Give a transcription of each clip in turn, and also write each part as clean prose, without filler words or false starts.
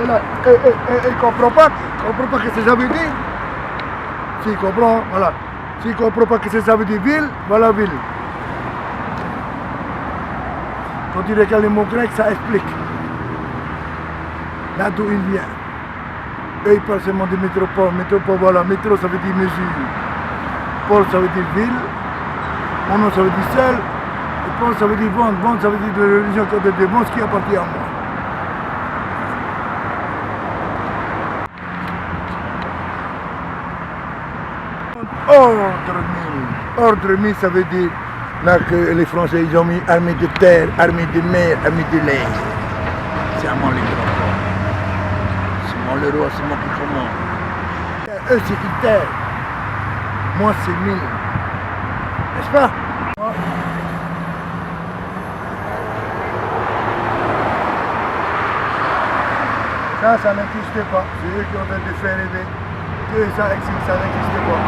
Et là, il comprend pas ce que ça veut dire. S'il comprend, voilà. S'il comprend pas ce que ça veut dire ville, voilà ville. Quand tu regardes les mots grecs, ça explique. Là d'où il vient. Eux, ils parlent seulement de métropole. Métropole, voilà. Métro, ça veut dire mesure. Pôle, ça veut dire ville. Mono, ça veut dire seul. Et pôle, ça veut dire vente. Vente, ça veut dire de la religion de vente, ce qui appartient à moi. Ordre mis, ça veut dire là que les Français ils ont mis armée de terre, armée de mer, armée de l'air. C'est à moi les grands. C'est moi le roi, c'est moi qui commande. Eux c'est une terre. Moi c'est mille. N'est-ce pas? Ça n'existait pas. C'est eux qui ont fait de faire rêver. Que ça existe, ça n'existait pas.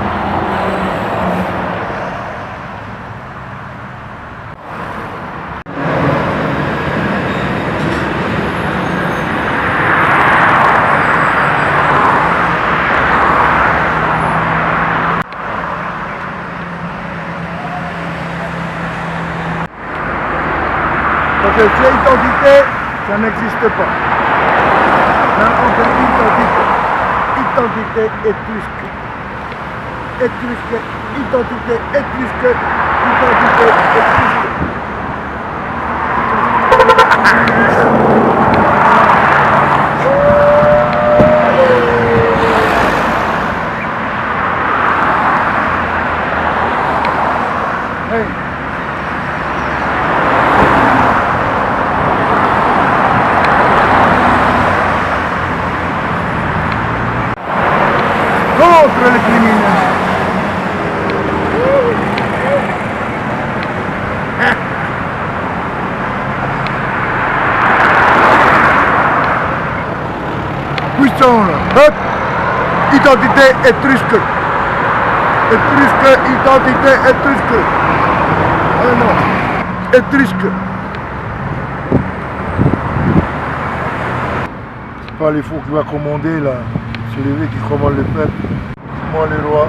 Parce que cette identité, ça n'existe pas. Là, on fait identité étrusque. Étrusque, identité étrusque, identité étrusque. Hey. Contre les criminels. Puissant là. Hop. Identité étrusque. Étrusque, identité étrusque. Ah non. Étrusque. C'est pas les fous qui va commander là. C'est les vieux qui commandent le peuple. C'est moi le roi.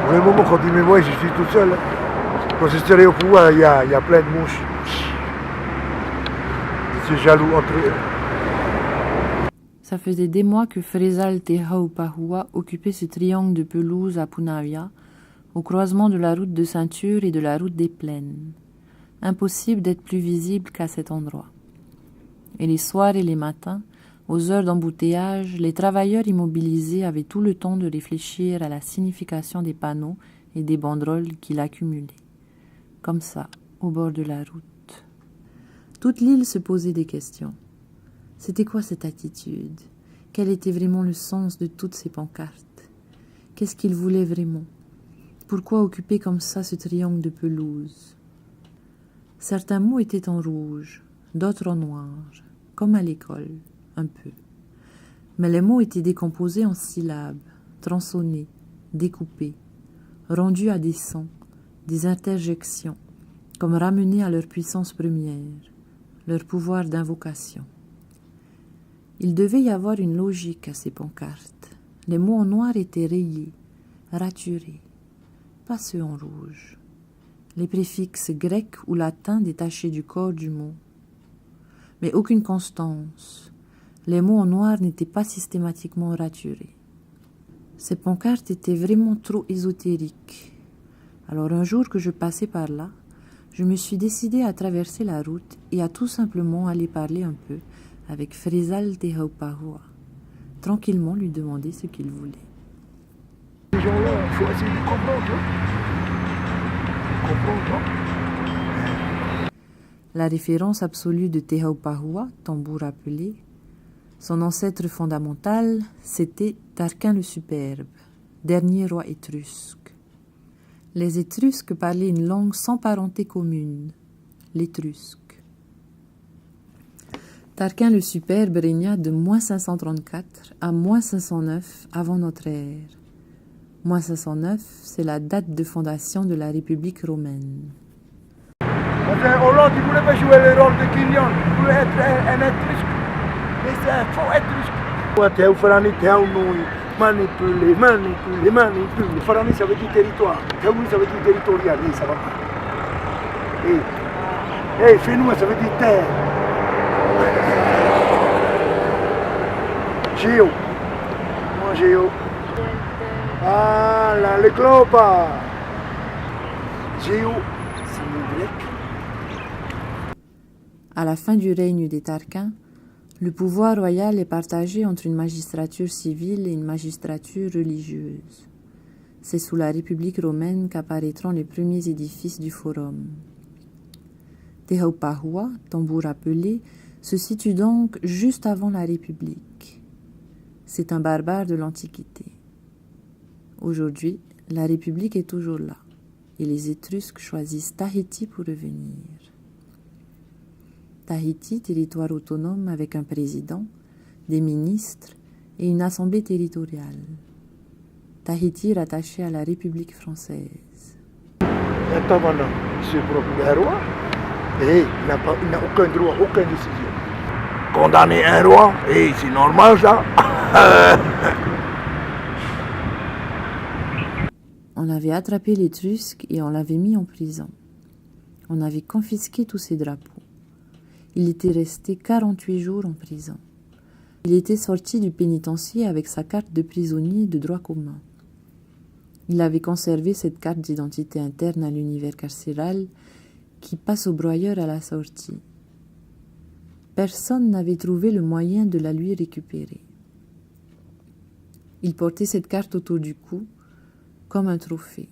Vraiment, quand ils me voient, je suis tout seul. Quand je serai au pouvoir, il y a plein de mouches. C'est jaloux entre eux. Ça faisait des mois que Faisal Tehaupahua occupait ce triangle de pelouse à Punavia, au croisement de la route de Ceinture et de la route des Plaines. Impossible d'être plus visible qu'à cet endroit. Et les soirs et les matins, aux heures d'embouteillage, les travailleurs immobilisés avaient tout le temps de réfléchir à la signification des panneaux et des banderoles qu'il accumulait. Comme ça, au bord de la route. Toute l'île se posait des questions. C'était quoi cette attitude? Quel était vraiment le sens de toutes ces pancartes? Qu'est-ce qu'ils voulaient vraiment? Pourquoi occuper comme ça ce triangle de pelouse? Certains mots étaient en rouge, d'autres en noir, comme à l'école. Un peu. Mais les mots étaient décomposés en syllabes, tronçonnés, découpés, rendus à des sons, des interjections, comme ramenés à leur puissance première, leur pouvoir d'invocation. Il devait y avoir une logique à ces pancartes. Les mots en noir étaient rayés, raturés, pas ceux en rouge. Les préfixes grecs ou latins détachés du corps du mot. Mais aucune constance. Les mots en noir n'étaient pas systématiquement raturés. Ces pancartes étaient vraiment trop ésotériques. Alors un jour que je passais par là, je me suis décidé à traverser la route et à tout simplement aller parler un peu avec Faisal Tehaupahua, tranquillement lui demander ce qu'il voulait. Ces gens-là, il faut essayer de comprendre. Comprendre. La référence absolue de Tehaupahua, tambour appelé, son ancêtre fondamental, c'était Tarquin le Superbe, dernier roi étrusque. Les Étrusques parlaient une langue sans parenté commune, l'étrusque. Tarquin le Superbe régna de -534 à -509 avant notre ère. -509, c'est la date de fondation de la République romaine. Hollande, il ne voulait pas jouer le rôle de Quignon. veux être un étrusque. Mais c'est un faux étrusque. Théo Farani, Théo Noui, manipuler. Farani, ça veut dire territoire. Théo Noui, ça veut dire territorial. Et ça va pas. Et Fénoua, ça veut dire terre. Géo. Moi, Géo. Ah là, le globe. Géo, c'est mon grec. À la fin du règne des Tarquins, le pouvoir royal est partagé entre une magistrature civile et une magistrature religieuse. C'est sous la République romaine qu'apparaîtront les premiers édifices du forum. Tehaupahua, tambour appelé, se situe donc juste avant la République. C'est un barbare de l'Antiquité. Aujourd'hui, la République est toujours là, et les Étrusques choisissent Tahiti pour revenir. Tahiti, territoire autonome avec un président, des ministres et une assemblée territoriale. Tahiti rattaché à la République française. Attends maintenant, il se procure un roi et il n'a aucun droit, aucune décision. Condamner un roi, et c'est normal ça. On avait attrapé l'Étrusque et on l'avait mis en prison. On avait confisqué tous ses drapeaux. Il était resté 48 jours en prison. Il était sorti du pénitencier avec sa carte de prisonnier de droit commun. Il avait conservé cette carte d'identité interne à l'univers carcéral qui passe au broyeur à la sortie. Personne n'avait trouvé le moyen de la lui récupérer. Il portait cette carte autour du cou comme un trophée.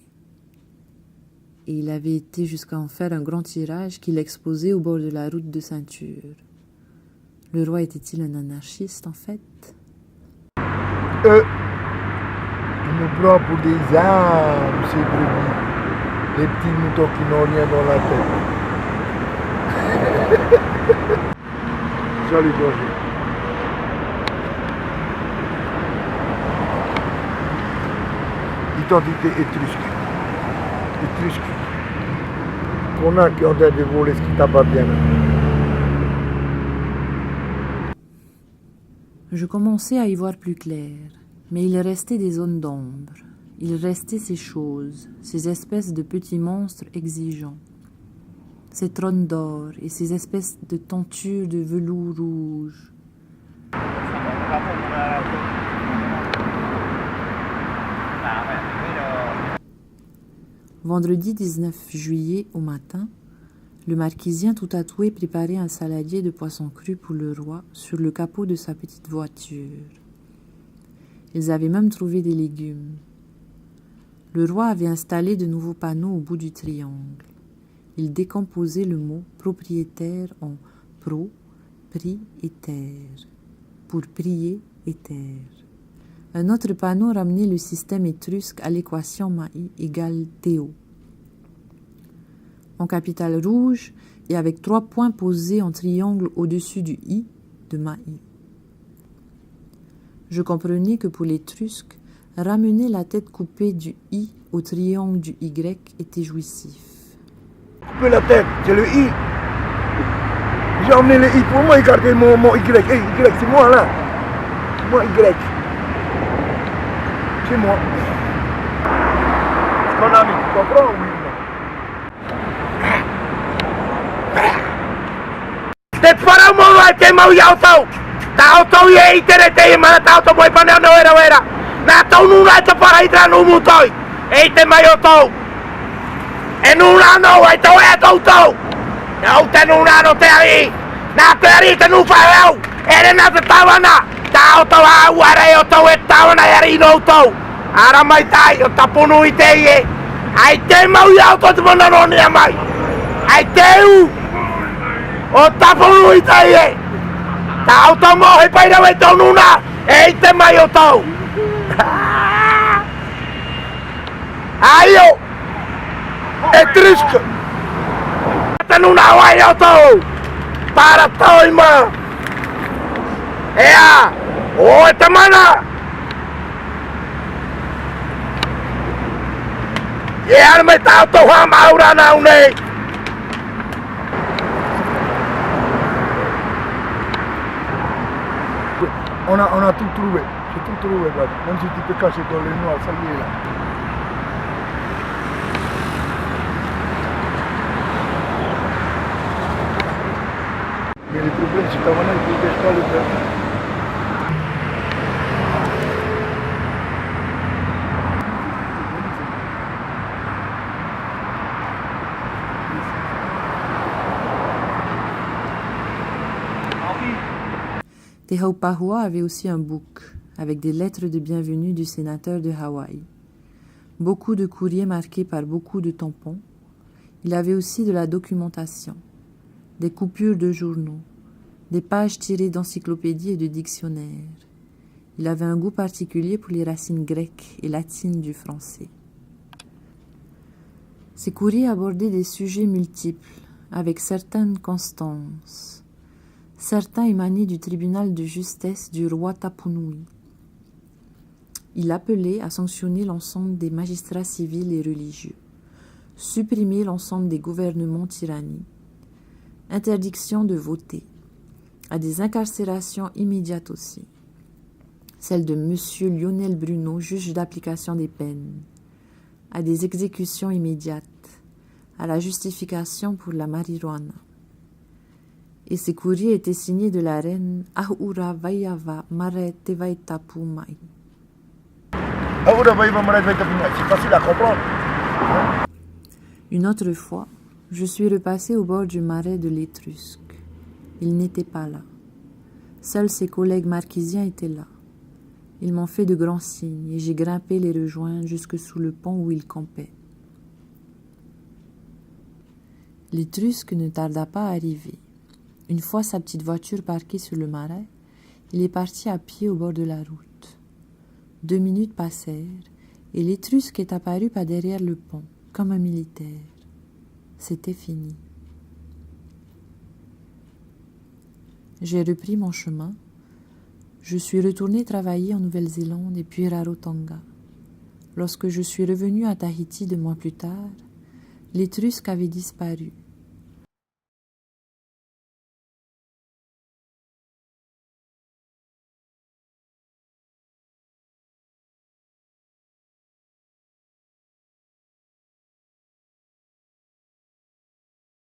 Et il avait été jusqu'à en faire un grand tirage qu'il exposait au bord de la route de ceinture. Le roi était-il un anarchiste, en fait? Il nous prend pour des âmes, ces brebis. Les petits moutons qui n'ont rien dans la tête. Joli danger. Identité étrusque. Qu'on a qui ont de voler ce qui t'appartient. Je commençais à y voir plus clair, mais il restait des zones d'ombre. Il restait ces choses, ces espèces de petits monstres exigeants. Ces trônes d'or et ces espèces de tentures de velours rouge. Vendredi 19 juillet au matin, le marquisien tout tatoué préparait un saladier de poisson cru pour le roi sur le capot de sa petite voiture. Ils avaient même trouvé des légumes. Le roi avait installé de nouveaux panneaux au bout du triangle. Il décomposait le mot propriétaire en pro, pri et terre, pour prier et terre. Un autre panneau ramenait le système étrusque à l'équation Maï égale Théo. En capitale rouge et avec 3 points posés en triangle au-dessus du I de Maï. Je comprenais que pour l'Étrusque, ramener la tête coupée du I au triangle du Y était jouissif. Couper la tête, c'est le I. J'ai emmené le I pour moi, écarter mon Y. Hey, Y, c'est moi là. C'est moi Y. C'est moi. C'est mon ami, tu comprends oui, non? Te para un modo a que mau ya otau. Ta otau ye iterete mana ta otau boy paneo no era. Na tau nunga te para itra no mutoi. Ei te mai otau. En un ano ai tau e tau. Na te un ano te ari. Na te ari te nu faeu. Ere na te tavana. Ta otau a ware otau e tavana ari no otau. Ara mai tai o tapunu i te ye. Ai te mau ya otau te mana no ni mai. Ai teu. O tapunu i te ye. Ta otau mo he pai rawe tau nuna. Ei te mai otau. Aio. Étrusque. Te nuna wai otau. Para tau ima. Ea. O e te mana. E arme tau tau ha maura na unei. On a tout trouvé. J'ai tout trouvé, brother. Même si tu te caches dans les noirs, ça y est là. Mais le problème, c'est qu'à mon avis, il ne dégage pas le père. Te Haupahua avait aussi un book avec des lettres de bienvenue du sénateur de Hawaï. Beaucoup de courriers marqués par beaucoup de tampons. Il avait aussi de la documentation, des coupures de journaux, des pages tirées d'encyclopédies et de dictionnaires. Il avait un goût particulier pour les racines grecques et latines du français. Ses courriers abordaient des sujets multiples, avec certaines constances. Certains émanaient du tribunal de justesse du roi Tapunui. Il appelait à sanctionner l'ensemble des magistrats civils et religieux, supprimer l'ensemble des gouvernements tyranniques, interdiction de voter, à des incarcérations immédiates aussi, celle de M. Lionel Bruno, juge d'application des peines, à des exécutions immédiates, à la justification pour la marijuana. Et ces courriers étaient signés de la reine Ahura Vaiava Mare Tevaitapu Mai. C'est facile à comprendre. Une autre fois, je suis repassé au bord du marais de l'Étrusque. Il n'était pas là. Seuls ses collègues marquisiens étaient là. Ils m'ont fait de grands signes et j'ai grimpé les rejoindre jusque sous le pont où ils campaient. L'Étrusque ne tarda pas à arriver. Une fois sa petite voiture parquée sur le marais, il est parti à pied au bord de la route. 2 minutes passèrent et l'Étrusque est apparu par derrière le pont, comme un militaire. C'était fini. J'ai repris mon chemin. Je suis retourné travailler en Nouvelle-Zélande et puis Rarotonga. Lorsque je suis revenu à Tahiti 2 mois plus tard, l'Étrusque avait disparu.